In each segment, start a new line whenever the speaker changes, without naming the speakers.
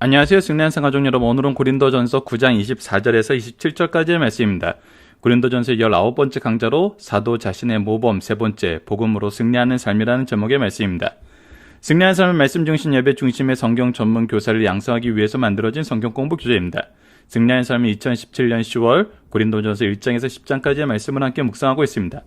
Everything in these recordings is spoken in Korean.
안녕하세요. 승리한 가족 여러분. 오늘은 고린도전서 9장 24절에서 27절까지의 말씀입니다. 고린도전서 19번째 강좌로 사도 자신의 모범 세 번째 복음으로 승리하는 삶이라는 제목의 말씀입니다. 승리하는 삶은 말씀 중심 예배 중심의 성경 전문 교사를 양성하기 위해서 만들어진 성경 공부 교재입니다. 승리하는 삶은 2017년 10월 고린도전서 1장에서 10장까지의 말씀을 함께 묵상하고 있습니다.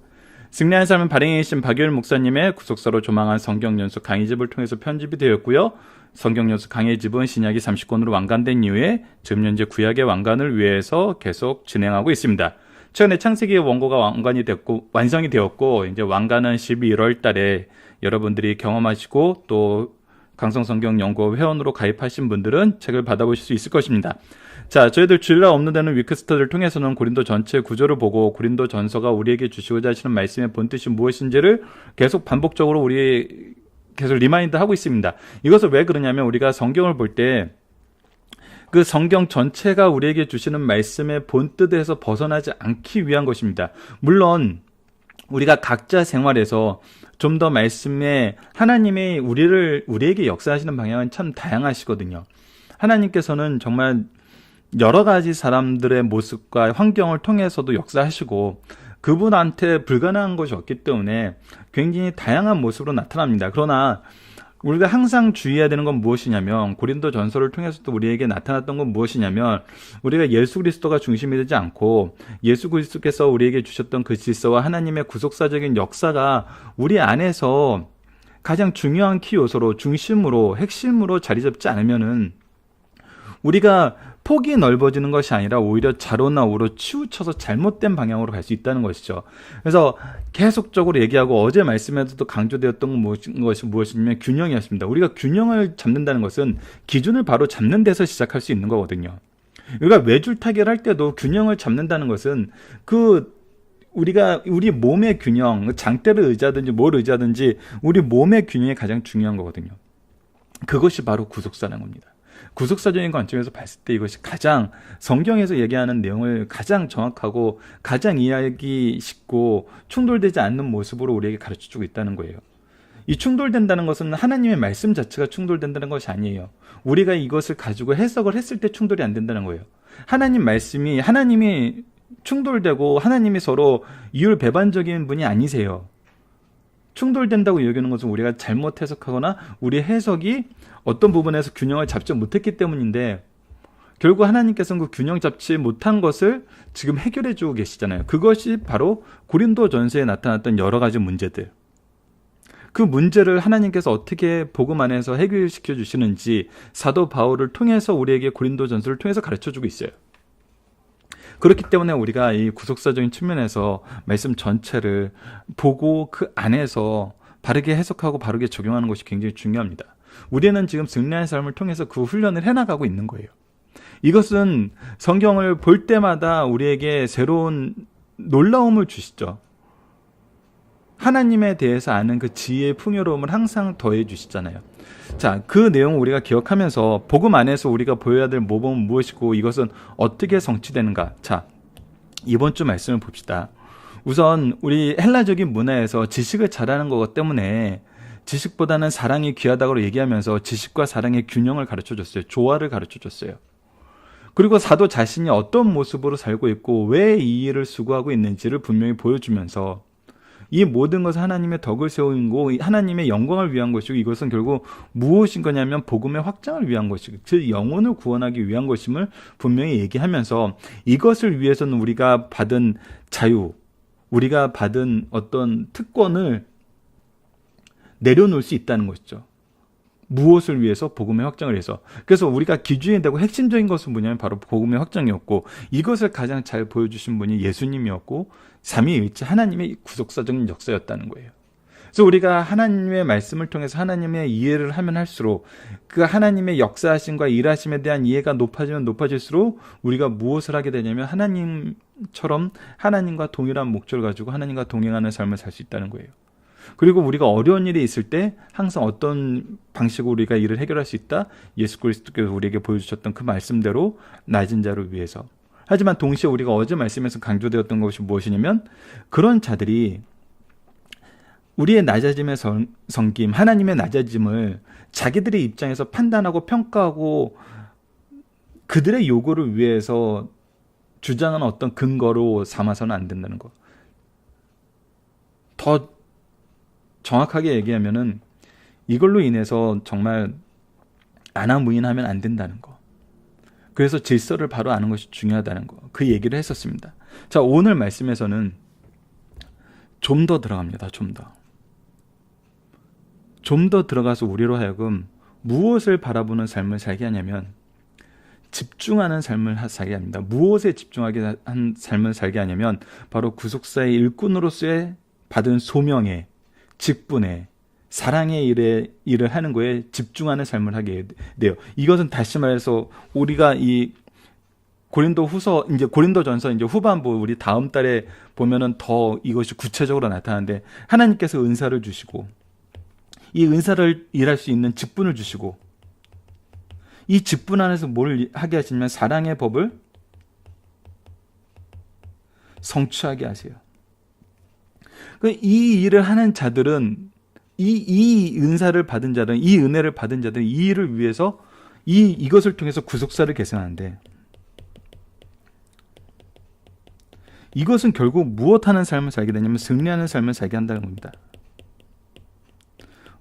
승리하는 삶은 발행에 계신 박유일 목사님의 구속사로 조망한 성경연수 강의집을 통해서 편집이 되었고요. 성경연수 강의집은 신약이 30권으로 완간된 이후에 지금 현재 구약의 완간을 위해서 계속 진행하고 있습니다. 최근에 창세기의 원고가 완성이 되었고 이제 완간은 11월 달에 여러분들이 경험하시고 또 강성성경연구원 회원으로 가입하신 분들은 책을 받아보실 수 있을 것입니다. 자, 저희들 주일날 업로드되는 위크스터디를 통해서는 고린도 전체 구조를 보고 고린도 전서가 우리에게 주시고자 하시는 말씀의 본뜻이 무엇인지를 계속 반복적으로 계속 리마인드 하고 있습니다. 이것을 왜 그러냐면 우리가 성경을 볼 때 그 성경 전체가 우리에게 주시는 말씀의 본뜻에서 벗어나지 않기 위한 것입니다. 물론 우리가 각자 생활에서 좀 더 말씀에 하나님이 우리에게 역사하시는 방향은 참 다양하시거든요. 하나님께서는 정말 여러 가지 사람들의 모습과 환경을 통해서도 역사하시고 그분한테 불가능한 것이 없기 때문에 굉장히 다양한 모습으로 나타납니다. 그러나 우리가 항상 주의해야 되는 건 무엇이냐면 고린도 전서를 통해서도 우리에게 나타났던 건 무엇이냐면 우리가 예수 그리스도가 중심이 되지 않고 예수 그리스도께서 우리에게 주셨던 그 질서와 하나님의 구속사적인 역사가 우리 안에서 가장 중요한 키 요소로 중심으로 핵심으로 자리 잡지 않으면은 우리가 폭이 넓어지는 것이 아니라 오히려 좌로나 우로 치우쳐서 잘못된 방향으로 갈 수 있다는 것이죠. 그래서 계속적으로 얘기하고 어제 말씀에서도 강조되었던 것이 무엇이냐면 균형이었습니다. 우리가 균형을 잡는다는 것은 기준을 바로 잡는 데서 시작할 수 있는 거거든요. 우리가 외줄타기를 할 때도 균형을 잡는다는 것은 우리가 우리 몸의 균형, 장대를 의지하든지 뭘 의지하든지 우리 몸의 균형이 가장 중요한 거거든요. 그것이 바로 구속사라는 겁니다. 구속사적인 관점에서 봤을 때 이것이 가장 성경에서 얘기하는 내용을 가장 정확하고 가장 이해하기 쉽고 충돌되지 않는 모습으로 우리에게 가르쳐주고 있다는 거예요. 이 충돌된다는 것은 하나님의 말씀 자체가 충돌된다는 것이 아니에요. 우리가 이것을 가지고 해석을 했을 때 충돌이 안 된다는 거예요. 하나님이 충돌되고 하나님이 서로 이율배반적인 분이 아니세요. 충돌된다고 여기는 것은 우리가 잘못 해석하거나 우리 해석이 어떤 부분에서 균형을 잡지 못했기 때문인데 결국 하나님께서는 그 균형 잡지 못한 것을 지금 해결해 주고 계시잖아요. 그것이 바로 고린도 전서에 나타났던 여러 가지 문제들. 그 문제를 하나님께서 어떻게 복음 안에서 해결시켜 주시는지 사도 바울을 통해서 우리에게 고린도 전서를 통해서 가르쳐 주고 있어요. 그렇기 때문에 우리가 이 구속사적인 측면에서 말씀 전체를 보고 그 안에서 바르게 해석하고 바르게 적용하는 것이 굉장히 중요합니다. 우리는 지금 승리의 삶을 통해서 그 훈련을 해나가고 있는 거예요. 이것은 성경을 볼 때마다 우리에게 새로운 놀라움을 주시죠. 하나님에 대해서 아는 그 지혜의 풍요로움을 항상 더해 주시잖아요. 자, 그 내용을 우리가 기억하면서 복음 안에서 우리가 보여야 될 모범은 무엇이고 이것은 어떻게 성취되는가. 자, 이번 주 말씀을 봅시다. 우선 우리 헬라적인 문화에서 지식을 잘하는 것 때문에 지식보다는 사랑이 귀하다고 얘기하면서 지식과 사랑의 균형을 가르쳐줬어요. 조화를 가르쳐줬어요. 그리고 사도 자신이 어떤 모습으로 살고 있고 왜 이 일을 수고하고 있는지를 분명히 보여주면서 이 모든 것은 하나님의 덕을 세우는 거, 하나님의 영광을 위한 것이고 이것은 결국 무엇인 거냐면 복음의 확장을 위한 것이고 그 영혼을 구원하기 위한 것임을 분명히 얘기하면서 이것을 위해서는 우리가 받은 자유, 우리가 받은 어떤 특권을 내려놓을 수 있다는 것이죠. 무엇을 위해서? 복음의 확장을 위해서. 그래서 우리가 기준이 되고 핵심적인 것은 뭐냐면 바로 복음의 확장이었고 이것을 가장 잘 보여주신 분이 예수님이었고 삼위일체 하나님의 구속사적인 역사였다는 거예요. 그래서 우리가 하나님의 말씀을 통해서 하나님의 이해를 하면 할수록 그 하나님의 역사하심과 일하심에 대한 이해가 높아지면 높아질수록 우리가 무엇을 하게 되냐면 하나님처럼 하나님과 동일한 목적을 가지고 하나님과 동행하는 삶을 살 수 있다는 거예요. 그리고 우리가 어려운 일이 있을 때 항상 어떤 방식으로 우리가 일을 해결할 수 있다? 예수 그리스도께서 우리에게 보여주셨던 그 말씀대로 낮은 자를 위해서. 하지만 동시에 우리가 어제 말씀에서 강조되었던 것이 무엇이냐면 그런 자들이 우리의 낮아짐의 섬김, 하나님의 낮아짐을 자기들의 입장에서 판단하고 평가하고 그들의 요구를 위해서 주장하는 어떤 근거로 삼아서는 안 된다는 거. 더 정확하게 얘기하면은 이걸로 인해서 정말 안하무인하면 안 된다는 거. 그래서 질서를 바로 아는 것이 중요하다는 거. 그 얘기를 했었습니다. 자, 오늘 말씀에서는 좀 더 들어갑니다. 좀 더 들어가서 우리로 하여금 무엇을 바라보는 삶을 살게 하냐면 집중하는 삶을 살게 합니다. 무엇에 집중하게 한 삶을 살게 하냐면 바로 구속사의 일꾼으로서의 받은 소명에, 직분에, 사랑의 일을 하는 거에 집중하는 삶을 하게 돼요. 이것은 다시 말해서 우리가 이 고린도후서, 이제 고린도전서 이제 후반부 우리 다음 달에 보면은 더 이것이 구체적으로 나타나는데, 하나님께서 은사를 주시고 이 은사를 일할 수 있는 직분을 주시고, 이 직분 안에서 뭘 하게 하시냐면 사랑의 법을 성취하게 하세요. 이 일을 하는 자들은, 이 은사를 받은 자들은, 이 은혜를 받은 자들은 이 일을 위해서 이것을 통해서 구속사를 계승하는데, 이것은 결국 무엇하는 삶을 살게 되냐면 승리하는 삶을 살게 한다는 겁니다.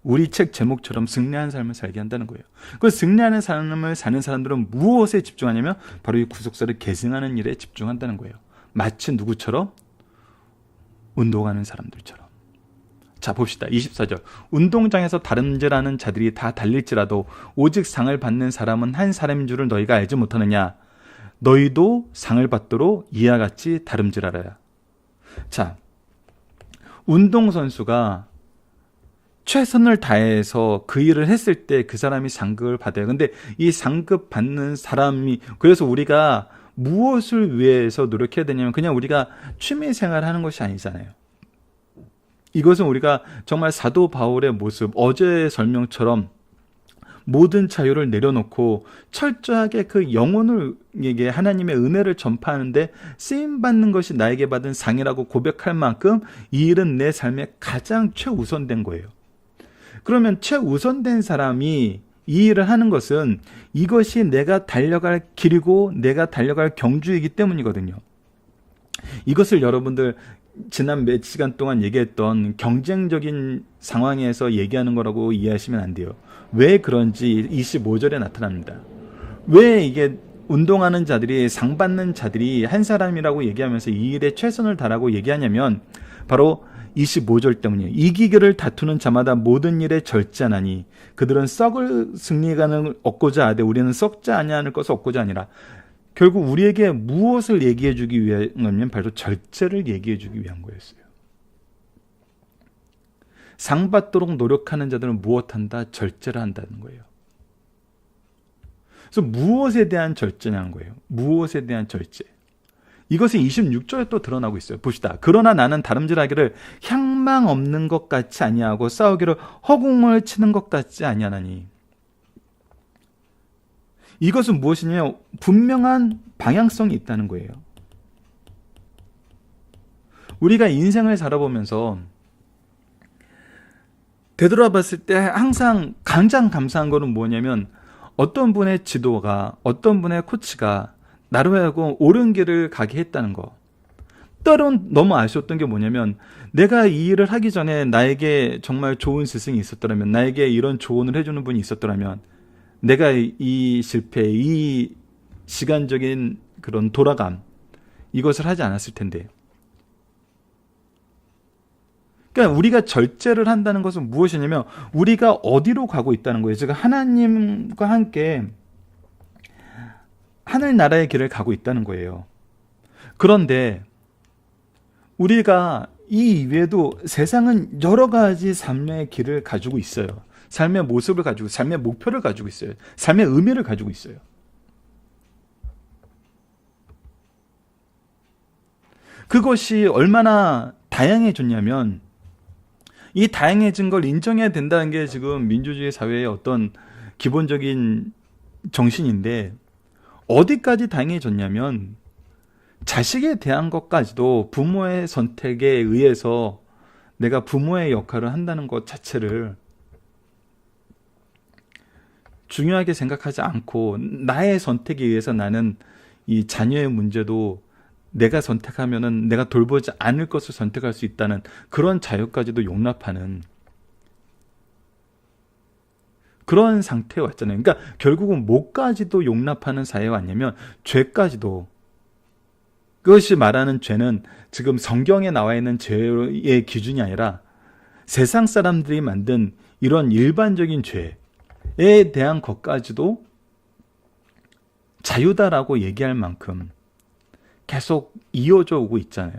우리 책 제목처럼 승리하는 삶을 살게 한다는 거예요. 그 승리하는 삶을 사는 사람들은 무엇에 집중하냐면 바로 이 구속사를 계승하는 일에 집중한다는 거예요. 마치 누구처럼? 운동하는 사람들처럼. 자, 봅시다. 24절. 운동장에서 다름질하는 자들이 다 달릴지라도 오직 상을 받는 사람은 한 사람인 줄을 너희가 알지 못하느냐? 너희도 상을 받도록 이와 같이 다름질하라. 자, 운동선수가 최선을 다해서 그 일을 했을 때 그 사람이 상급을 받아요. 근데 이 상급 받는 사람이, 그래서 우리가 무엇을 위해서 노력해야 되냐면 그냥 우리가 취미 생활하는 것이 아니잖아요. 이것은 우리가 정말 사도 바울의 모습, 어제의 설명처럼 모든 자유를 내려놓고 철저하게 그 영혼에게 하나님의 은혜를 전파하는데 쓰임받는 것이 나에게 받은 상이라고 고백할 만큼 이 일은 내 삶에 가장 최우선된 거예요. 그러면 최우선된 사람이 이 일을 하는 것은 이것이 내가 달려갈 길이고 내가 달려갈 경주이기 때문이거든요. 이것을 여러분들 지난 몇 시간 동안 얘기했던 경쟁적인 상황에서 얘기하는 거라고 이해하시면 안 돼요. 왜 그런지 25절에 나타납니다. 왜 이게 운동하는 자들이, 상 받는 자들이 한 사람이라고 얘기하면서 이 일에 최선을 다하고 얘기하냐면 바로 25절 때문이에요. 이기기를 다투는 자마다 모든 일에 절제하나니 그들은 썩을 승리관을 얻고자 하되 우리는 썩지 아니하는 것을 얻고자 하니라. 결국 우리에게 무엇을 얘기해 주기 위한 거냐면 바로 절제를 얘기해 주기 위한 거였어요. 상 받도록 노력하는 자들은 무엇한다? 절제를 한다는 거예요. 그래서 무엇에 대한 절제냐는 거예요. 무엇에 대한 절제. 이것이 26절에 또 드러나고 있어요. 봅시다. 그러나 나는 다름질하기를 향망 없는 것 같이 아니하고 싸우기를 허공을 치는 것 같지 아니하나니. 이것은 무엇이냐면 분명한 방향성이 있다는 거예요. 우리가 인생을 살아보면서 되돌아봤을 때 항상 가장 감사한 거는 뭐냐면 어떤 분의 지도가, 어떤 분의 코치가 나로 하여금 옳은 길을 가게 했다는 거. 때론 너무 아쉬웠던 게 뭐냐면 내가 이 일을 하기 전에 나에게 정말 좋은 스승이 있었더라면, 나에게 이런 조언을 해주는 분이 있었더라면 내가 이 실패, 이 시간적인 그런 돌아감, 이것을 하지 않았을 텐데. 그러니까 우리가 절제를 한다는 것은 무엇이냐면 우리가 어디로 가고 있다는 거예요. 즉 하나님과 함께 하늘나라의 길을 가고 있다는 거예요. 그런데 우리가 이 이외에도 세상은 여러 가지 삶의 길을 가지고 있어요. 삶의 모습을 가지고, 삶의 목표를 가지고 있어요. 삶의 의미를 가지고 있어요. 그것이 얼마나 다양해졌냐면 이 다양해진 걸 인정해야 된다는 게 지금 민주주의 사회의 어떤 기본적인 정신인데, 어디까지 다양해졌냐면 자식에 대한 것까지도 부모의 선택에 의해서 내가 부모의 역할을 한다는 것 자체를 중요하게 생각하지 않고 나의 선택에 의해서 나는 이 자녀의 문제도 내가 선택하면은 내가 돌보지 않을 것을 선택할 수 있다는 그런 자유까지도 용납하는 그런 상태에 왔잖아요. 그러니까 결국은 뭐까지도 용납하는 사회에 왔냐면 죄까지도. 그것이 말하는 죄는 지금 성경에 나와 있는 죄의 기준이 아니라 세상 사람들이 만든 이런 일반적인 죄에 대한 것까지도 자유다라고 얘기할 만큼 계속 이어져 오고 있잖아요.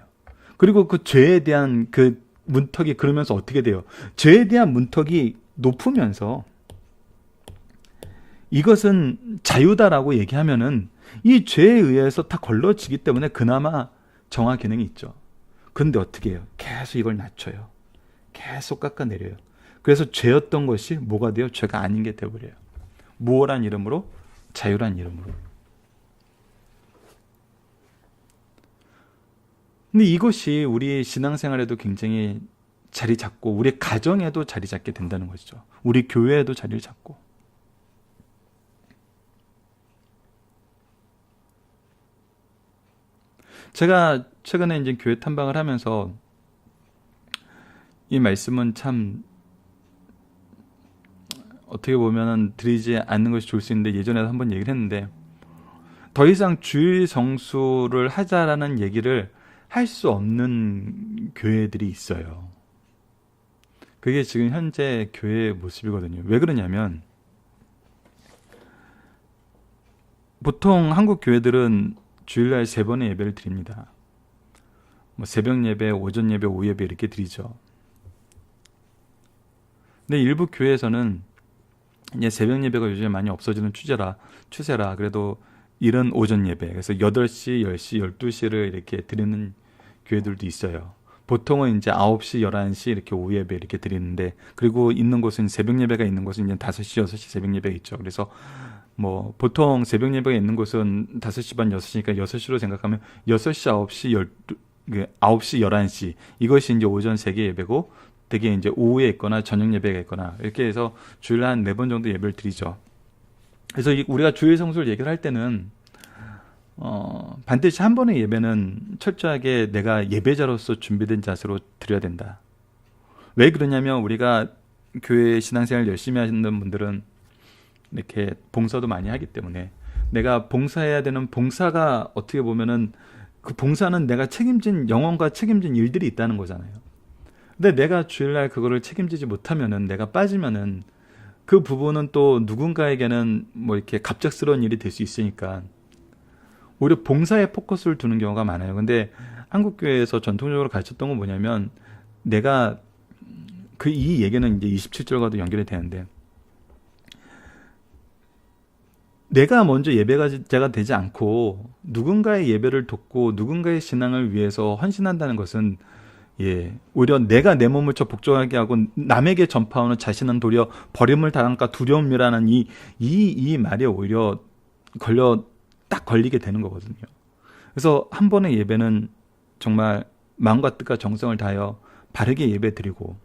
그리고 그 죄에 대한 그 문턱이 그러면서 어떻게 돼요? 죄에 대한 문턱이 높으면서 이것은 자유다라고 얘기하면은 이 죄에 의해서 다 걸러지기 때문에 그나마 정화 기능이 있죠. 근데 어떻게 해요? 계속 이걸 낮춰요. 계속 깎아내려요. 그래서 죄였던 것이 뭐가 돼요? 죄가 아닌 게 되어버려요. 무엇란 이름으로? 자유란 이름으로. 근데 이것이 우리 신앙생활에도 굉장히 자리 잡고 우리 가정에도 자리 잡게 된다는 것이죠. 우리 교회에도 자리를 잡고. 제가 최근에 이제 교회 탐방을 하면서 이 말씀은 참 어떻게 보면은 드리지 않는 것이 좋을 수 있는데 예전에도 한번 얘기를 했는데 더 이상 주일 성수를 하자라는 얘기를 할 수 없는 교회들이 있어요. 그게 지금 현재 교회의 모습이거든요. 왜 그러냐면 보통 한국 교회들은 주일날 3번의 예배를 드립니다. 뭐 새벽 예배, 오전 예배, 오후 예배 이렇게 드리죠. 근데 일부 교회에서는 이제 새벽 예배가 요즘에 많이 없어지는 추세라 그래도 이른 오전 예배, 그래서 8시, 10시, 12시를 이렇게 드리는 교회들도 있어요. 보통은 이제 9시, 11시 이렇게 오후 예배 이렇게 드리는데, 그리고 있는 곳은 새벽 예배가 있는 곳은 이제 5시, 6시 새벽 예배가 있죠. 그래서 뭐 보통 새벽 예배가 있는 곳은 5시 반, 6시니까 6시로 생각하면 6시, 9시, 9시, 11시 이것이 이제 오전 3개 예배고 되게 이제 오후에 있거나 저녁 예배가 있거나 이렇게 해서 주일에 한 4번 정도 예배를 드리죠. 그래서 우리가 주일 성수를 얘기를 할 때는 반드시 한 번의 예배는 철저하게 내가 예배자로서 준비된 자세로 드려야 된다. 왜 그러냐면 우리가 교회 신앙생활 열심히 하시는 분들은 이렇게 봉사도 많이 하기 때문에 내가 봉사해야 되는 봉사가 어떻게 보면은 그 봉사는 내가 책임진 영혼과 책임진 일들이 있다는 거잖아요. 근데 내가 주일날 그거를 책임지지 못하면은 내가 빠지면은 그 부분은 또 누군가에게는 뭐 이렇게 갑작스러운 일이 될 수 있으니까 오히려 봉사에 포커스를 두는 경우가 많아요. 근데 한국 교회에서 전통적으로 가르쳤던 건 뭐냐면 내가 이 얘기는 이제 27절과도 연결이 되는데 내가 먼저 예배자가 되지 않고 누군가의 예배를 돕고 누군가의 신앙을 위해서 헌신한다는 것은 오히려 내가 내 몸을 저 복종하게 하고 남에게 전파하는 자신은 도리어 버림을 당할까 두려움이라는 이 말에 오히려 딱 걸리게 되는 거거든요. 그래서 한 번의 예배는 정말 마음과 뜻과 정성을 다하여 바르게 예배 드리고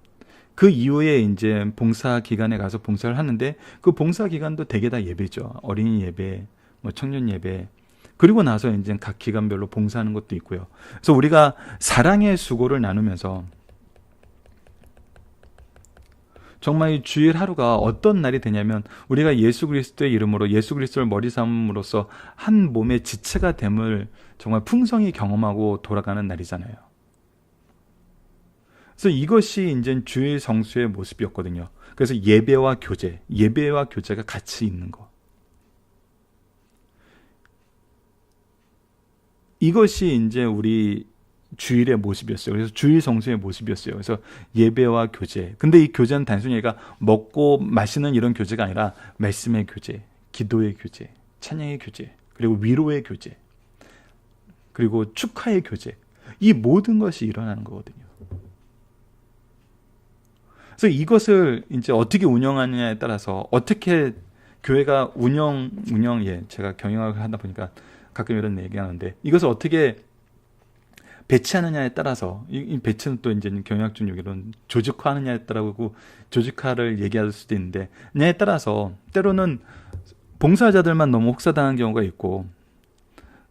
그 이후에 이제 봉사 기간에 가서 봉사를 하는데 그 봉사 기간도 대개 다 예배죠. 어린이 예배, 뭐 청년 예배. 그리고 나서 이제 각 기간별로 봉사하는 것도 있고요. 그래서 우리가 사랑의 수고를 나누면서 정말 이 주일 하루가 어떤 날이 되냐면 우리가 예수 그리스도의 이름으로 예수 그리스도를 머리 삼음으로써 한 몸의 지체가 됨을 정말 풍성히 경험하고 돌아가는 날이잖아요. 그래서 이것이 이제 주일 성수의 모습이었거든요. 그래서 예배와 교제가 같이 있는 것. 이것이 이제 우리 주일의 모습이었어요. 그래서 주일 성수의 모습이었어요. 그래서 예배와 교제. 근데 이 교제는 단순히 얘가 먹고 마시는 이런 교제가 아니라 말씀의 교제, 기도의 교제, 찬양의 교제, 그리고 위로의 교제, 그리고 축하의 교제. 이 모든 것이 일어나는 거거든요. 그래서 이것을 이제 어떻게 운영하느냐에 따라서 어떻게 교회가 제가 경영학을 하다 보니까 가끔 이런 얘기하는데 이것을 어떻게 배치하느냐에 따라서, 이 배치는 또 이제 경영학적 용어로는 조직화하느냐에 따라고 조직화를 얘기할 수도 있는데, 냐에 따라서 때로는 봉사자들만 너무 혹사당한 경우가 있고,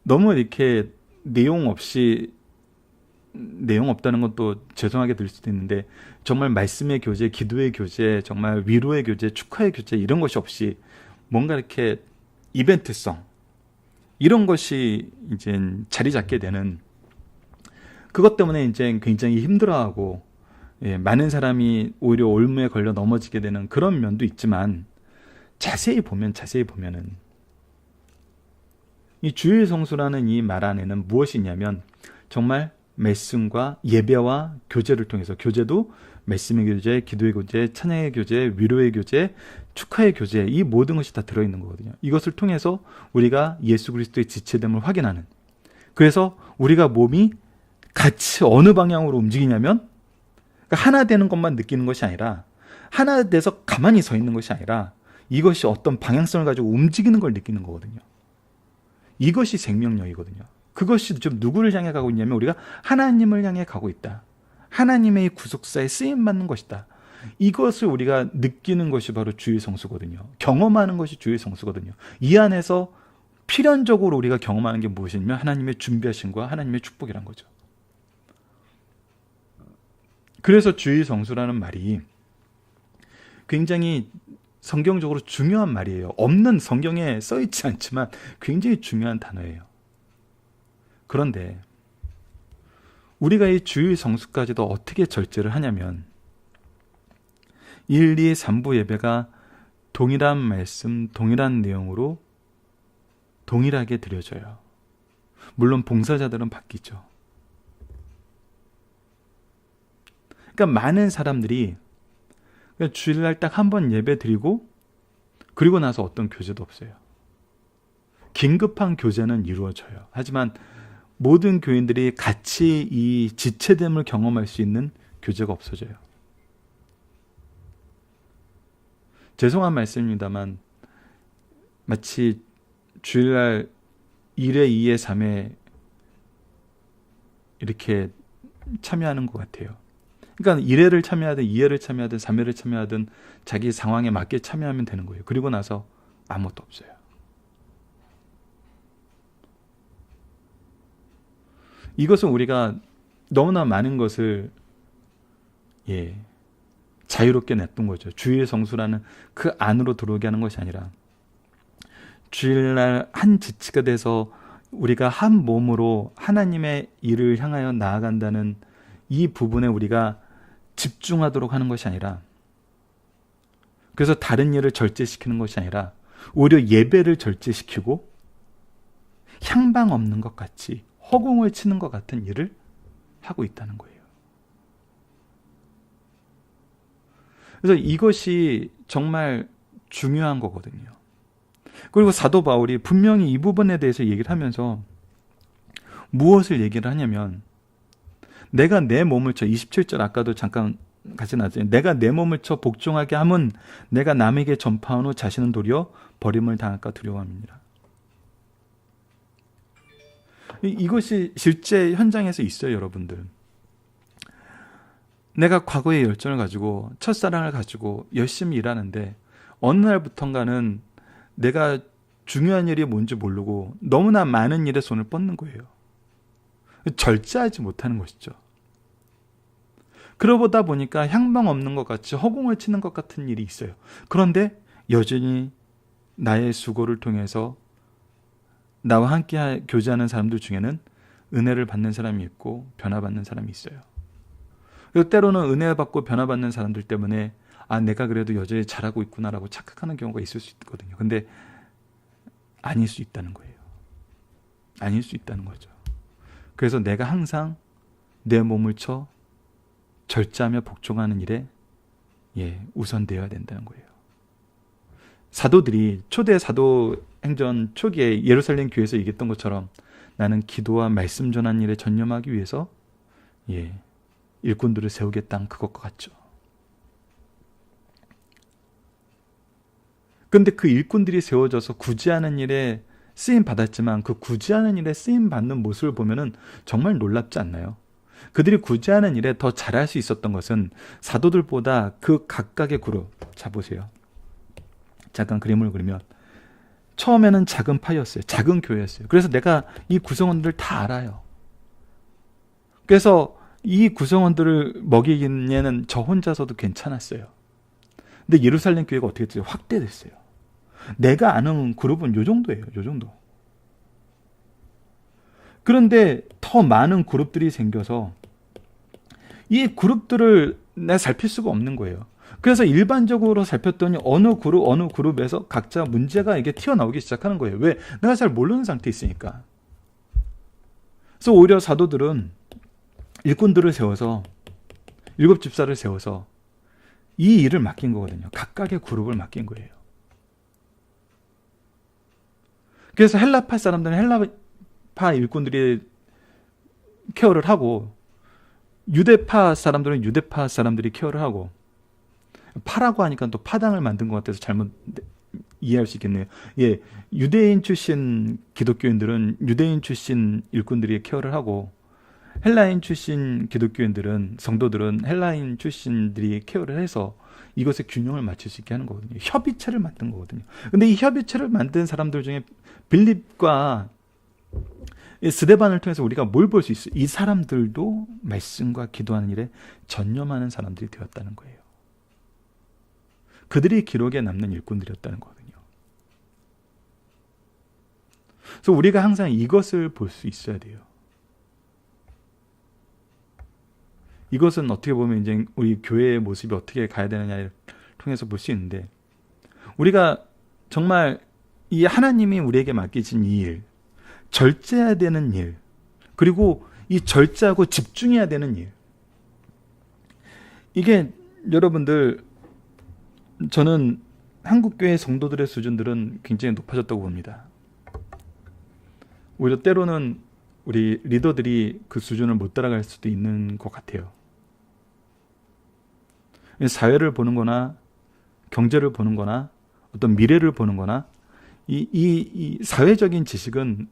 너무 이렇게 내용 없다는 것도 죄송하게 들릴 수도 있는데, 정말 말씀의 교제, 기도의 교제, 정말 위로의 교제, 축하의 교제, 이런 것이 없이 뭔가 이렇게 이벤트성, 이런 것이 이제 자리 잡게 되는, 그것 때문에 이제 굉장히 힘들어하고, 많은 사람이 오히려 올무에 걸려 넘어지게 되는 그런 면도 있지만, 자세히 보면은 이 주일 성수라는 이 말 안에는 무엇이 있냐면, 정말 말씀과 예배와 교제를 통해서, 교제도 말씀의 교제, 기도의 교제, 찬양의 교제, 위로의 교제, 축하의 교제, 이 모든 것이 다 들어있는 거거든요. 이것을 통해서 우리가 예수 그리스도의 지체됨을 확인하는, 그래서 우리가 몸이 같이 어느 방향으로 움직이냐면, 그러니까 하나 되는 것만 느끼는 것이 아니라, 하나 돼서 가만히 서 있는 것이 아니라, 이것이 어떤 방향성을 가지고 움직이는 걸 느끼는 거거든요. 이것이 생명력이거든요. 그것이 좀 누구를 향해 가고 있냐면, 우리가 하나님을 향해 가고 있다. 하나님의 구속사에 쓰임받는 것이다. 이것을 우리가 느끼는 것이 바로 주의 성수거든요. 경험하는 것이 주의 성수거든요. 이 안에서 필연적으로 우리가 경험하는 게 무엇이냐면, 하나님의 준비하심과 하나님의 축복이란 거죠. 그래서 주의 성수라는 말이 굉장히 성경적으로 중요한 말이에요. 없는, 성경에 써있지 않지만 굉장히 중요한 단어예요. 그런데 우리가 이 주의 성수까지도 어떻게 절제를 하냐면, 1, 2, 3부 예배가 동일한 말씀, 동일한 내용으로 동일하게 드려져요. 물론 봉사자들은 바뀌죠. 그러니까 많은 사람들이 주일날 딱 한 번 예배 드리고 그리고 나서 어떤 교제도 없어요. 긴급한 교제는 이루어져요. 하지만 모든 교인들이 같이 이 지체됨을 경험할 수 있는 교제가 없어져요. 죄송한 말씀입니다만, 마치 주일날 1회, 2회, 3회 이렇게 참여하는 것 같아요. 그러니까 1회를 참여하든 2회를 참여하든 3회를 참여하든 자기 상황에 맞게 참여하면 되는 거예요. 그리고 나서 아무것도 없어요. 이것은 우리가 너무나 많은 것을 자유롭게 냈던 거죠. 주일 성수라는 그 안으로 들어오게 하는 것이 아니라, 주일날 한 지체가 돼서 우리가 한 몸으로 하나님의 일을 향하여 나아간다는 이 부분에 우리가 집중하도록 하는 것이 아니라, 그래서 다른 일을 절제시키는 것이 아니라 오히려 예배를 절제시키고 향방 없는 것 같이 허공을 치는 것 같은 일을 하고 있다는 거예요. 그래서 이것이 정말 중요한 거거든요. 그리고 사도 바울이 분명히 이 부분에 대해서 얘기를 하면서 무엇을 얘기를 하냐면, 내가 내 몸을 쳐, 27절 아까도 잠깐 같이 나왔잖아요. 내가 내 몸을 쳐 복종하게 함은 내가 남에게 전파한 후 자신은 도리어 버림을 당할까 두려워함이니라. 이것이 실제 현장에서 있어요, 여러분들. 내가 과거의 열정을 가지고, 첫사랑을 가지고 열심히 일하는데 어느 날부턴가는 내가 중요한 일이 뭔지 모르고 너무나 많은 일에 손을 뻗는 거예요. 절제하지 못하는 것이죠. 그러다 보니까 향방 없는 것 같이 허공을 치는 것 같은 일이 있어요. 그런데 여전히 나의 수고를 통해서 나와 함께 교제하는 사람들 중에는 은혜를 받는 사람이 있고 변화받는 사람이 있어요. 그리고 때로는 은혜 받고 변화받는 사람들 때문에 내가 그래도 여전히 잘하고 있구나라고 착각하는 경우가 있을 수 있거든요. 근데 아닐 수 있다는 거예요. 아닐 수 있다는 거죠. 그래서 내가 항상 내 몸을 쳐 절제하며 복종하는 일에 우선되어야 된다는 거예요. 사도들이 초대 사도행전 초기에 예루살렘 교회에서 얘기했던 것처럼, 나는 기도와 말씀 전하는 일에 전념하기 위해서 일꾼들을 세우겠다는 그것과 같죠. 그런데 그 일꾼들이 세워져서 구제하는 일에 쓰임 받았지만 그 구제하는 일에 쓰임 받는 모습을 보면은 정말 놀랍지 않나요? 그들이 구제하는 일에 더 잘할 수 있었던 것은 사도들보다 그 각각의 그룹, 자 보세요. 잠깐 그림을 그리면 처음에는 작은 파였어요. 작은 교회였어요. 그래서 내가 이 구성원들 다 알아요. 그래서 이 구성원들을 먹이기에는 저 혼자서도 괜찮았어요. 근데 예루살렘 교회가 어떻게 됐어요? 확대됐어요. 내가 아는 그룹은 요 정도예요. 요 정도. 그런데 더 많은 그룹들이 생겨서 이 그룹들을 내가 살필 수가 없는 거예요. 그래서 일반적으로 살폈더니 어느 그룹에서 각자 문제가 이게 튀어나오기 시작하는 거예요. 왜? 내가 잘 모르는 상태에 있으니까. 그래서 오히려 사도들은 일꾼들을 세워서 7집사를 세워서 이 일을 맡긴 거거든요. 각각의 그룹을 맡긴 거예요. 그래서 헬라파 사람들은 헬라파 일꾼들이 케어를 하고 유대파 사람들은 유대파 사람들이 케어를 하고 파라고 하니까 또 파당을 만든 것 같아서 잘못 이해할 수 있겠네요. 예, 유대인 출신 기독교인들은 유대인 출신 일꾼들이 케어를 하고 헬라인 출신 기독교인들은 성도들은 헬라인 출신들이 케어를 해서 이것의 균형을 맞출 수 있게 하는 거거든요. 협의체를 만든 거거든요. 근데 이 협의체를 만든 사람들 중에 빌립과 스데반을 통해서 우리가 뭘 볼 수 있어요? 이 사람들도 말씀과 기도하는 일에 전념하는 사람들이 되었다는 거예요. 그들이 기록에 남는 일꾼들이었다는 거거든요. 그래서 우리가 항상 이것을 볼 수 있어야 돼요. 이것은 어떻게 보면 이제 우리 교회의 모습이 어떻게 가야 되느냐를 통해서 볼 수 있는데, 우리가 정말 이 하나님이 우리에게 맡기신 이 일, 절제해야 되는 일, 그리고 이 절제하고 집중해야 되는 일, 이게 여러분들, 저는 한국교회 성도들의 수준들은 굉장히 높아졌다고 봅니다. 오히려 때로는 우리 리더들이 그 수준을 못 따라갈 수도 있는 것 같아요. 사회를 보는 거나 경제를 보는 거나 어떤 미래를 보는 거나 이 사회적인 지식은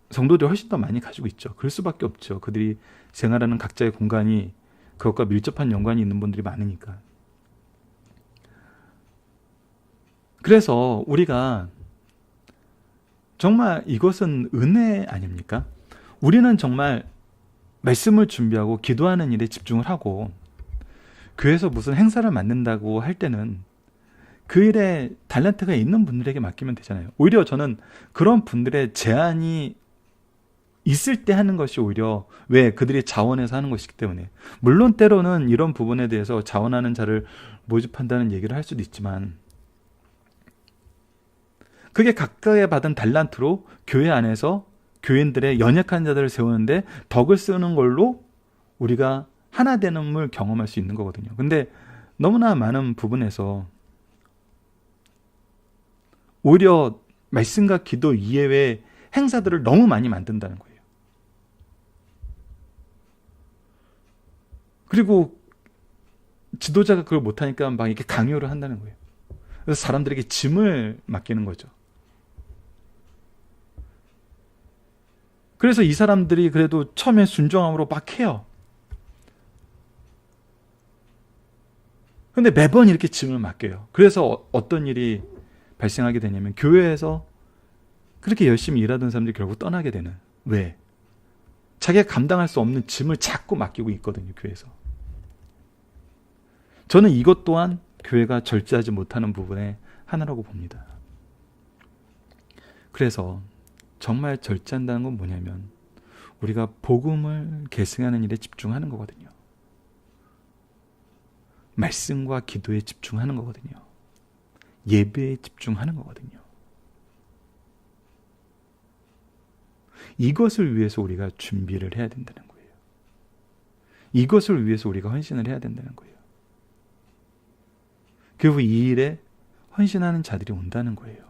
성도들이 훨씬 더 많이 가지고 있죠. 그럴 수밖에 없죠. 그들이 생활하는 각자의 공간이 그것과 밀접한 연관이 있는 분들이 많으니까. 그래서 우리가 정말 이것은 은혜 아닙니까? 우리는 정말 말씀을 준비하고 기도하는 일에 집중을 하고 교회에서 무슨 행사를 만든다고 할 때는 그 일에 달란트가 있는 분들에게 맡기면 되잖아요. 오히려 저는 그런 분들의 제한이 있을 때 하는 것이 오히려, 왜? 그들이 자원해서 하는 것이기 때문에. 물론 때로는 이런 부분에 대해서 자원하는 자를 모집한다는 얘기를 할 수도 있지만, 그게 각각의 받은 달란트로 교회 안에서 교인들의 연약한 자들을 세우는데 덕을 쓰는 걸로 우리가 하나 되는을 경험할 수 있는 거거든요. 근데 너무나 많은 부분에서 오히려 말씀과 기도 이외의 행사들을 너무 많이 만든다는 거예요. 그리고 지도자가 그걸 못하니까 막 이렇게 강요를 한다는 거예요. 그래서 사람들에게 짐을 맡기는 거죠. 그래서 이 사람들이 그래도 처음에 순종함으로 막 해요. 근데 매번 이렇게 짐을 맡겨요. 그래서 어떤 일이 발생하게 되냐면 교회에서 그렇게 열심히 일하던 사람들이 결국 떠나게 되는. 왜? 자기가 감당할 수 없는 짐을 자꾸 맡기고 있거든요. 교회에서. 저는 이것 또한 교회가 절제하지 못하는 부분의 하나라고 봅니다. 그래서 정말 절제한다는 건 뭐냐면 우리가 복음을 계승하는 일에 집중하는 거거든요. 말씀과 기도에 집중하는 거거든요. 예배에 집중하는 거거든요. 이것을 위해서 우리가 준비를 해야 된다는 거예요. 이것을 위해서 우리가 헌신을 해야 된다는 거예요. 그리고 이 일에 헌신하는 자들이 온다는 거예요.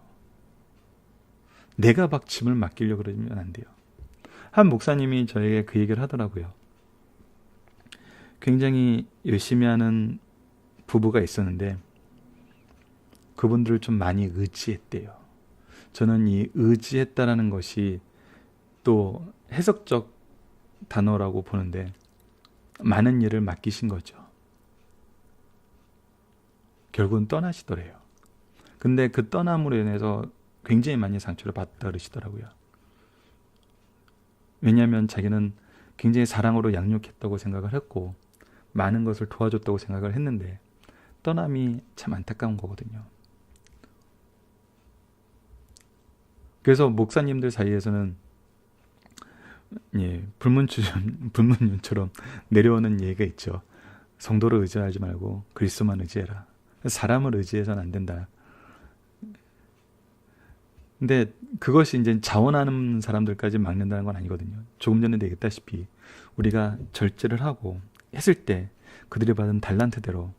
내가 막 짐을 맡기려고 그러면 안 돼요. 한 목사님이 저에게 그 얘기를 하더라고요. 굉장히 열심히 하는 부부가 있었는데 그분들을 좀 많이 의지했대요. 저는 이 의지했다라는 것이 또 해석적 단어라고 보는데 많은 일을 맡기신 거죠. 결국은 떠나시더래요. 근데 그 떠남으로 인해서 굉장히 많이 상처를 받았다 그러시더라고요. 왜냐하면 자기는 굉장히 사랑으로 양육했다고 생각을 했고 많은 것을 도와줬다고 생각을 했는데 떠남이 참 안타까운 거거든요. 그래서 목사님들 사이에서는 불문율처럼 내려오는 얘기가 있죠. 성도를 의지하지 말고 그리스도만 의지해라. 사람을 의지해서는 안 된다. 근데 그것이 이제 자원하는 사람들까지 막는다는 건 아니거든요. 조금 전에 얘기했다시피 우리가 절제를 하고 했을 때 그들이 받은 달란트대로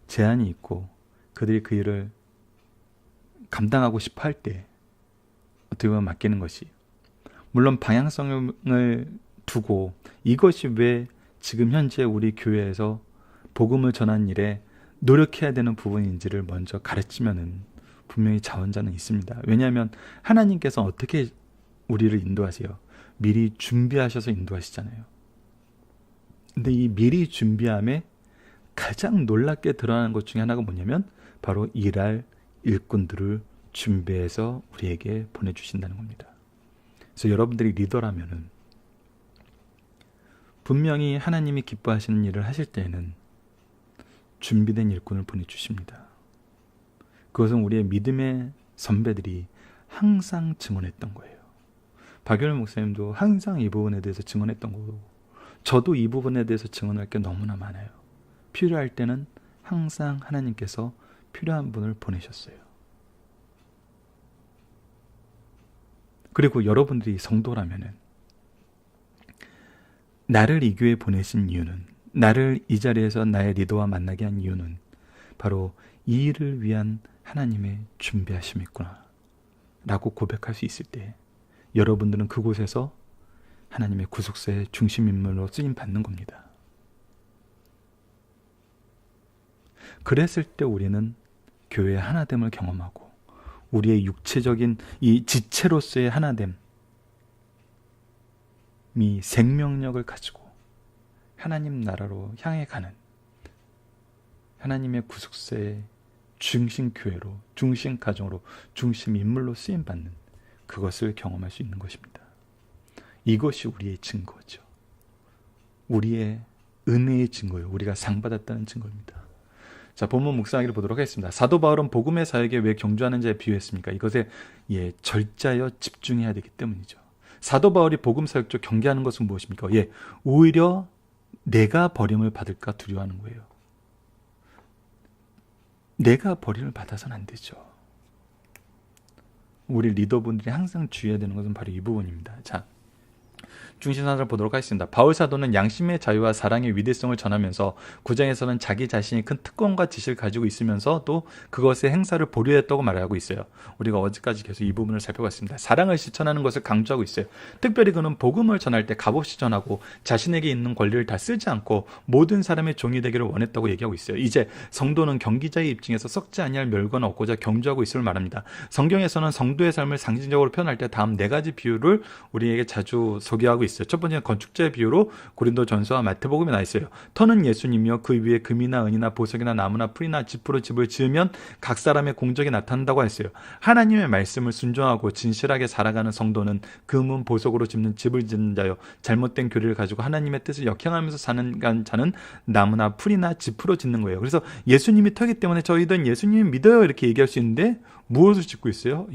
제한이 있고 그들이 그 일을 감당하고 싶어 할 때 어떻게 보면 맡기는 것이, 물론 방향성을 두고 이것이 왜 지금 현재 우리 교회에서 복음을 전하는 일에 노력해야 되는 부분인지를 먼저 가르치면은 분명히 자원자는 있습니다. 왜냐하면 하나님께서 어떻게 우리를 인도하세요? 미리 준비하셔서 인도하시잖아요. 근데 이 미리 준비함에 가장 놀랍게 드러나는 것 중에 하나가 뭐냐면 바로 일할 일꾼들을 준비해서 우리에게 보내주신다는 겁니다. 그래서 여러분들이 리더라면은 분명히 하나님이 기뻐하시는 일을 하실 때에는 준비된 일꾼을 보내주십니다. 그것은 우리의 믿음의 선배들이 항상 증언했던 거예요. 박윤일 목사님도 항상 이 부분에 대해서 증언했던 거고 저도 이 부분에 대해서 증언할 게 너무나 많아요. 필요할 때는 항상 하나님께서 필요한 분을 보내셨어요. 그리고 여러분들이 성도라면은 나를 이 교회에 보내신 이유는, 나를 이 자리에서 나의 리더와 만나게 한 이유는 바로 이 일을 위한 하나님의 준비하심이 있구나 라고 고백할 수 있을 때 여러분들은 그곳에서 하나님의 구속사의 중심인물로 쓰임받는 겁니다. 그랬을 때 우리는 교회의 하나됨을 경험하고 우리의 육체적인 이 지체로서의 하나됨이 생명력을 가지고 하나님 나라로 향해 가는 하나님의 구속사의 중심 교회로, 중심 가정으로, 중심 인물로 쓰임받는 그것을 경험할 수 있는 것입니다. 이것이 우리의 증거죠. 우리의 은혜의 증거예요. 우리가 상 받았다는 증거입니다. 자, 본문 묵상하기를 보도록 하겠습니다. 사도 바울은 복음의 사역에 왜 경주하는 자에 비유했습니까? 이것에 절자여 집중해야 되기 때문이죠. 사도 바울이 복음 사역적 경계하는 것은 무엇입니까? 오히려 내가 버림을 받을까 두려워하는 거예요. 내가 버림을 받아서는 안 되죠. 우리 리더분들이 항상 주의해야 되는 것은 바로 이 부분입니다. 자, 중심사를 보도록 하겠습니다. 바울 사도는 양심의 자유와 사랑의 위대성을 전하면서 9장에서는 자기 자신이 큰 특권과 지식을 가지고 있으면서 또 그것의 행사를 보류했다고 말하고 있어요. 우리가 어제까지 계속 이 부분을 살펴봤습니다. 사랑을 실천하는 것을 강조하고 있어요. 특별히 그는 복음을 전할 때 값없이 전하고 자신에게 있는 권리를 다 쓰지 않고 모든 사람의 종이 되기를 원했다고 얘기하고 있어요. 이제 성도는 경기자의 입증에서 썩지 아니할 멸관을 얻고자 경주하고 있음을 말합니다. 성경에서는 성도의 삶을 상징적으로 표현할 때 다음 4가지 비유를 우리에게 자주 소개하고 있어요. 첫 번째는 건축자의 비유로 고린도전서와 마태복음에 나와 있어요. 터는 예수님이요 그 위에 금이나 은이나 보석이나 나무나 풀이나 짚으로 집을 지으면 각 사람의 공적이 나타난다고 했어요. 하나님의 말씀을 순종하고 진실하게 살아가는 성도는 금은 보석으로 짓는 집을 짓는 자요 잘못된 교리를 가지고 하나님의 뜻을 역행하면서 사는 자는 나무나 풀이나 짚으로 짓는 거예요. 그래서 예수님이 터기 때문에 저희들은 예수님을 믿어요 이렇게 얘기할 수 있는데 무엇을 짓고 있어요?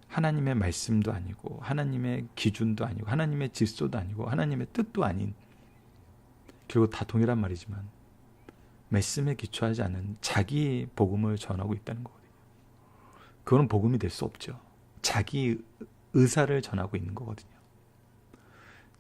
하나님의 말씀도 아니고 하나님의 기준도 아니고 하나님의 질서도 아니고 하나님의 뜻도 아닌, 결국 다 동일한 말이지만 말씀에 기초하지 않은 자기 복음을 전하고 있다는 거거든요. 그거는 복음이 될 수 없죠. 자기 의사를 전하고 있는 거거든요.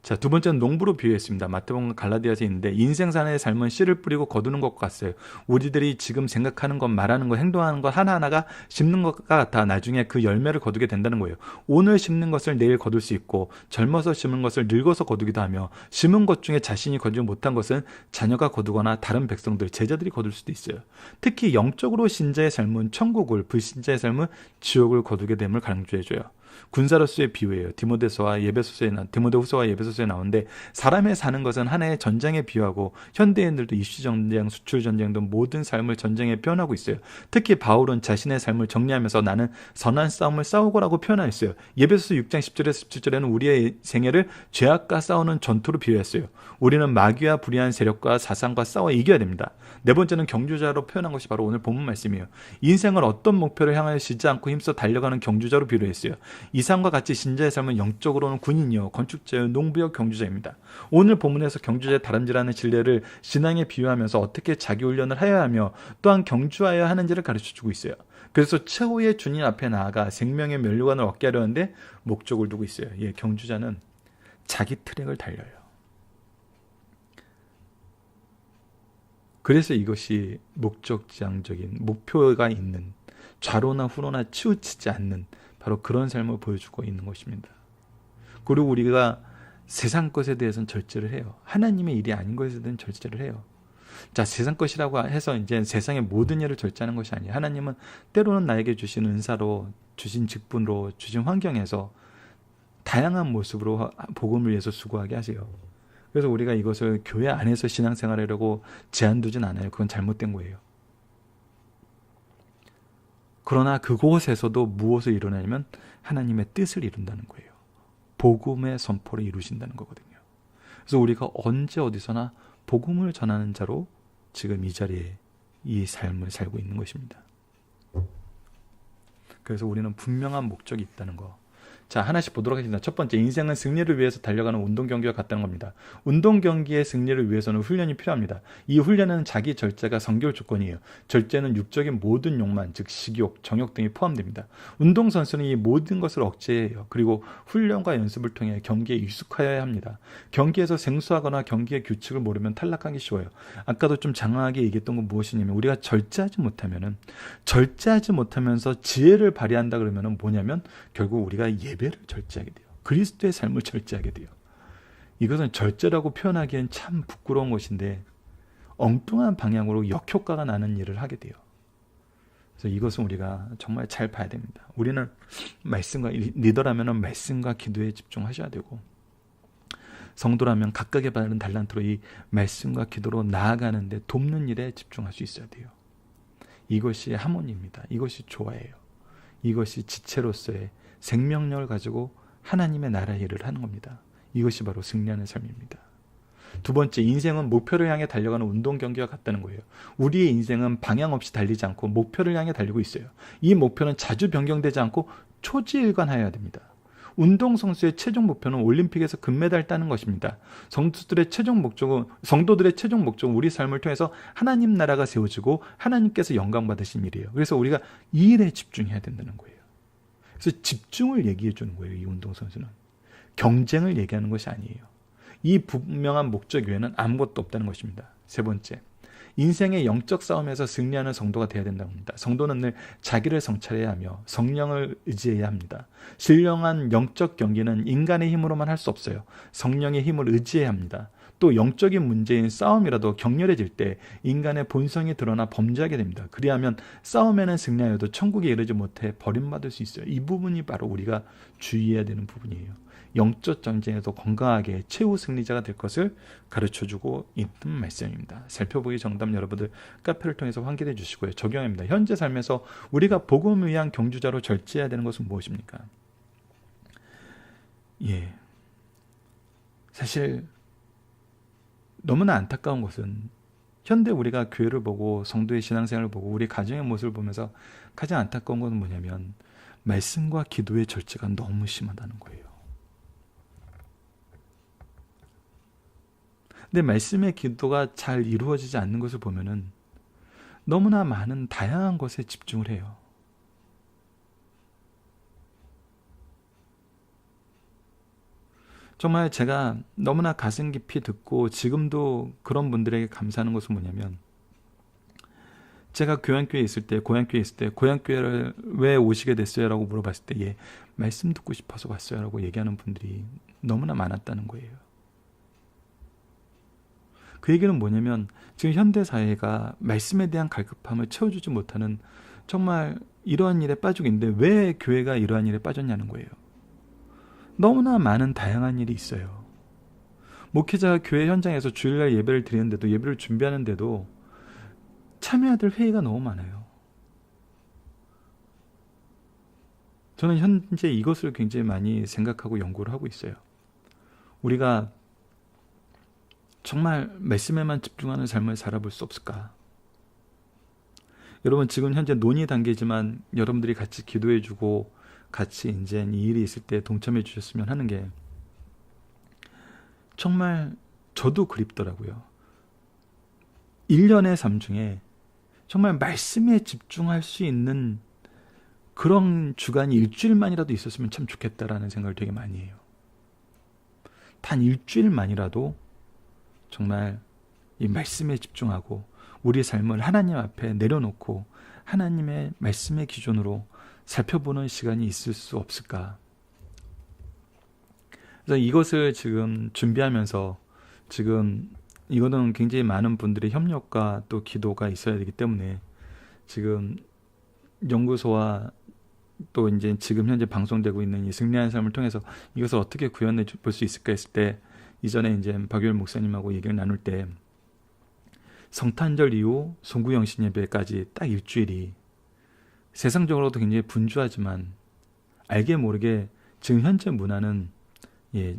자, 두 번째는 농부로 비유했습니다. 마태복음 갈라디아서에 있는데 인생산의 삶은 씨를 뿌리고 거두는 것과 같아요. 우리들이 지금 생각하는 것, 말하는 것, 행동하는 것 하나하나가 심는 것과 같아 나중에 그 열매를 거두게 된다는 거예요. 오늘 심는 것을 내일 거둘 수 있고 젊어서 심은 것을 늙어서 거두기도 하며 심은 것 중에 자신이 거두지 못한 것은 자녀가 거두거나 다른 백성들, 제자들이 거둘 수도 있어요. 특히 영적으로 신자의 삶은 천국을, 불신자의 삶은 지옥을 거두게 됨을 강조해줘요. 군사로서의 비유예요. 디모데후서와 예배소서에 나오는데 사람의 사는 것은 하나의 전쟁에 비유하고 현대인들도 입시전쟁, 수출전쟁 등 모든 삶을 전쟁에 표현하고 있어요. 특히 바울은 자신의 삶을 정리하면서 나는 선한 싸움을 싸우고라고 표현하였어요. 예배소서 6장 10절에서 17절에는 우리의 생애를 죄악과 싸우는 전투로 비유했어요. 우리는 마귀와 불의한 세력과 사상과 싸워 이겨야 됩니다. 네 번째는 경주자로 표현한 것이 바로 오늘 본문 말씀이에요. 인생을 어떤 목표를 향하여 쉬지 않고 힘써 달려가는 경주자로 비유했어요. 이상과 같이 신자의 삶은 영적으로는 군인이요, 건축자요, 농부요, 경주자입니다. 오늘 본문에서 경주자의 다름질하는 진례를 신앙에 비유하면서 어떻게 자기 훈련을 하여야 하며 또한 경주하여야 하는지를 가르쳐주고 있어요. 그래서 최후의 주님 앞에 나아가 생명의 면류관을 얻게 하려는데 목적을 두고 있어요. 예, 경주자는 자기 트랙을 달려요. 그래서 이것이 목적지향적인 목표가 있는, 좌로나 후로나 치우치지 않는 바로 그런 삶을 보여주고 있는 것입니다. 그리고 우리가 세상 것에 대해서는 절제를 해요. 하나님의 일이 아닌 것에 대해서는 절제를 해요. 자, 세상 것이라고 해서 이제 세상의 모든 일을 절제하는 것이 아니에요. 하나님은 때로는 나에게 주신 은사로, 주신 직분으로, 주신 환경에서 다양한 모습으로 복음을 위해서 수고하게 하세요. 그래서 우리가 이것을 교회 안에서 신앙생활하려고 제한 두진 않아요. 그건 잘못된 거예요. 그러나 그곳에서도 무엇을 이루냐면 하나님의 뜻을 이룬다는 거예요. 복음의 선포를 이루신다는 거거든요. 그래서 우리가 언제 어디서나 복음을 전하는 자로 지금 이 자리에 이 삶을 살고 있는 것입니다. 그래서 우리는 분명한 목적이 있다는 거. 자, 하나씩 보도록 하겠습니다. 첫 번째, 인생은 승리를 위해서 달려가는 운동 경기와 같다는 겁니다. 운동 경기의 승리를 위해서는 훈련이 필요합니다. 이 훈련은 자기 절제가 선결 조건이에요. 절제는 육적인 모든 욕망, 즉 식욕, 정욕 등이 포함됩니다. 운동선수는 이 모든 것을 억제해요. 그리고 훈련과 연습을 통해 경기에 익숙하여야 합니다. 경기에서 생소하거나 경기의 규칙을 모르면 탈락하기 쉬워요. 아까도 좀 장황하게 얘기했던 건 무엇이냐면 우리가 절제하지 못하면서 지혜를 발휘한다 그러면 뭐냐면 결국 우리가 예배를 절제하게 돼요. 그리스도의 삶을 절제하게 돼요. 이것은 절제라고 표현하기엔 참 부끄러운 것인데 엉뚱한 방향으로 역효과가 나는 일을 하게 돼요. 그래서 이것은 우리가 정말 잘 봐야 됩니다. 우리는 말씀과 리더라면 말씀과 기도에 집중하셔야 되고 성도라면 각각의 받은 달란트로 이 말씀과 기도로 나아가는데 돕는 일에 집중할 수 있어야 돼요. 이것이 하모니입니다. 이것이 조화예요. 이것이 지체로서의 생명력을 가지고 하나님의 나라의 일을 하는 겁니다. 이것이 바로 승리하는 삶입니다. 두 번째, 인생은 목표를 향해 달려가는 운동 경기와 같다는 거예요. 우리의 인생은 방향 없이 달리지 않고 목표를 향해 달리고 있어요. 이 목표는 자주 변경되지 않고 초지일관하여야 됩니다. 운동선수의 최종 목표는 올림픽에서 금메달 따는 것입니다. 성도들의 최종 목적은 우리 삶을 통해서 하나님 나라가 세워지고 하나님께서 영광 받으신 일이에요. 그래서 우리가 이 일에 집중해야 된다는 거예요. 그래서 집중을 얘기해 주는 거예요. 이 운동선수는. 경쟁을 얘기하는 것이 아니에요. 이 분명한 목적 외에는 아무것도 없다는 것입니다. 세 번째, 인생의 영적 싸움에서 승리하는 성도가 되어야 된다고 합니다. 성도는 늘 자기를 성찰해야 하며 성령을 의지해야 합니다. 신령한 영적 경기는 인간의 힘으로만 할 수 없어요. 성령의 힘을 의지해야 합니다. 또 영적인 문제인 싸움이라도 격렬해질 때 인간의 본성이 드러나 범죄하게 됩니다. 그리하면 싸움에는 승리하여도 천국에 이르지 못해 버림받을 수 있어요. 이 부분이 바로 우리가 주의해야 되는 부분이에요. 영적 전쟁에서 건강하게 최후 승리자가 될 것을 가르쳐주고 있는 말씀입니다. 살펴보기 정답 여러분들 카페를 통해서 확인해 주시고요. 적용합니다. 현재 삶에서 우리가 복음을 위한 경주자로 절제해야 되는 것은 무엇입니까? 예, 사실 너무나 안타까운 것은 현대 우리가 교회를 보고 성도의 신앙생활을 보고 우리 가정의 모습을 보면서 가장 안타까운 것은 뭐냐면 말씀과 기도의 절제가 너무 심하다는 거예요. 근데 말씀의 기도가 잘 이루어지지 않는 것을 보면은 너무나 많은 다양한 것에 집중을 해요. 정말 제가 너무나 가슴 깊이 듣고 지금도 그런 분들에게 감사하는 것은 뭐냐면, 제가 교양교회에 있을 때, 고향교회에 있을 때, 고향교회를 왜 오시게 됐어요? 라고 물어봤을 때, 예, 말씀 듣고 싶어서 왔어요. 라고 얘기하는 분들이 너무나 많았다는 거예요. 그 얘기는 뭐냐면, 지금 현대사회가 말씀에 대한 갈급함을 채워주지 못하는 정말 이러한 일에 빠지고 있는데, 왜 교회가 이러한 일에 빠졌냐는 거예요. 너무나 많은 다양한 일이 있어요. 목회자가 교회 현장에서 주일날 예배를 드리는데도, 예배를 준비하는데도 참여해야 될 회의가 너무 많아요. 저는 현재 이것을 굉장히 많이 생각하고 연구를 하고 있어요. 우리가 정말 말씀에만 집중하는 삶을 살아볼 수 없을까? 여러분, 지금 현재 논의 단계지만 여러분들이 같이 기도해주고 같이 이제 이 일이 있을 때 동참해 주셨으면 하는 게, 정말 저도 그립더라고요. 1년의 삶 중에 정말 말씀에 집중할 수 있는 그런 주간이 일주일만이라도 있었으면 참 좋겠다라는 생각을 되게 많이 해요. 단 일주일만이라도 정말 이 말씀에 집중하고 우리 삶을 하나님 앞에 내려놓고 하나님의 말씀의 기준으로 살펴보는 시간이 있을 수 없을까? 그래서 이것을 지금 준비하면서, 지금 이거는 굉장히 많은 분들의 협력과 또 기도가 있어야 되기 때문에, 지금 연구소와 또 이제 지금 현재 방송되고 있는 이 승리하는 삶을 통해서 이것을 어떻게 구현해 볼 수 있을까 했을 때, 이전에 이제 박유일 목사님하고 얘기를 나눌 때, 성탄절 이후 송구영신 예배까지 딱 일주일이 세상적으로도 굉장히 분주하지만 알게 모르게 지금 현재 문화는, 예,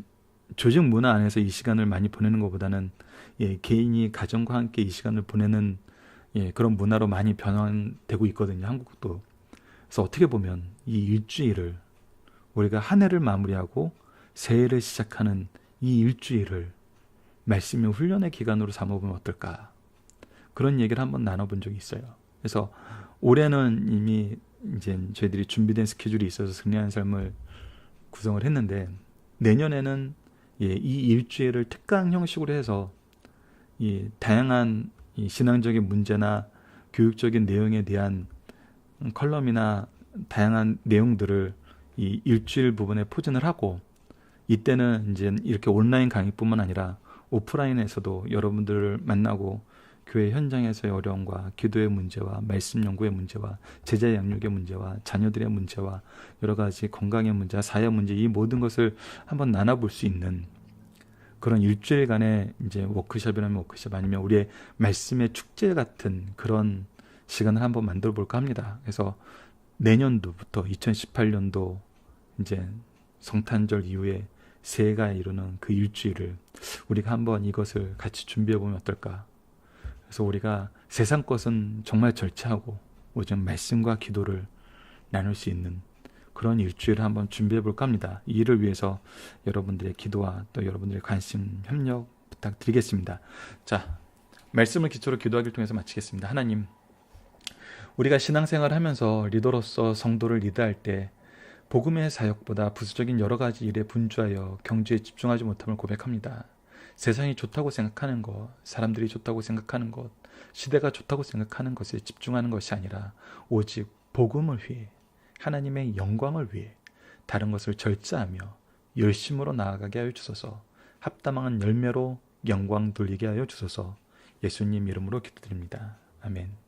조직 문화 안에서 이 시간을 많이 보내는 것보다는, 예, 개인이 가정과 함께 이 시간을 보내는, 예, 그런 문화로 많이 변화되고 있거든요, 한국도. 그래서 어떻게 보면 이 일주일을, 우리가 한 해를 마무리하고 새해를 시작하는 이 일주일을 말씀의 훈련의 기간으로 삼아보면 어떨까, 그런 얘기를 한번 나눠본 적이 있어요. 그래서 올해는 이미 이제 저희들이 준비된 스케줄이 있어서 승리하는 삶을 구성을 했는데, 내년에는, 예, 이 일주일을 특강 형식으로 해서 이 다양한 이 신앙적인 문제나 교육적인 내용에 대한 컬럼이나 다양한 내용들을 이 일주일 부분에 포진을 하고, 이때는 이제 이렇게 온라인 강의뿐만 아니라 오프라인에서도 여러분들을 만나고 교회 현장에서의 어려움과 기도의 문제와 말씀 연구의 문제와 제자 양육의 문제와 자녀들의 문제와 여러 가지 건강의 문제와 사회 문제, 이 모든 것을 한번 나눠볼 수 있는 그런 일주일간의 이제 워크숍이라면 워크숍, 아니면 우리의 말씀의 축제 같은 그런 시간을 한번 만들어 볼까 합니다. 그래서 내년도부터 2018년도 이제 성탄절 이후에 새해가 이루는 그 일주일을 우리가 한번 이것을 같이 준비해 보면 어떨까. 그래서 우리가 세상 것은 정말 절제하고 오직 말씀과 기도를 나눌 수 있는 그런 일주일을 한번 준비해 볼까 합니다. 이 일을 위해서 여러분들의 기도와 또 여러분들의 관심, 협력 부탁드리겠습니다. 자, 말씀을 기초로 기도하기를 통해서 마치겠습니다. 하나님, 우리가 신앙생활을 하면서 리더로서 성도를 리드할 때 복음의 사역보다 부수적인 여러 가지 일에 분주하여 경주에 집중하지 못함을 고백합니다. 세상이 좋다고 생각하는 것, 사람들이 좋다고 생각하는 것, 시대가 좋다고 생각하는 것에 집중하는 것이 아니라 오직 복음을 위해, 하나님의 영광을 위해 다른 것을 절제하며 열심으로 나아가게 하여 주소서. 합당한 열매로 영광 돌리게 하여 주소서. 예수님 이름으로 기도드립니다. 아멘.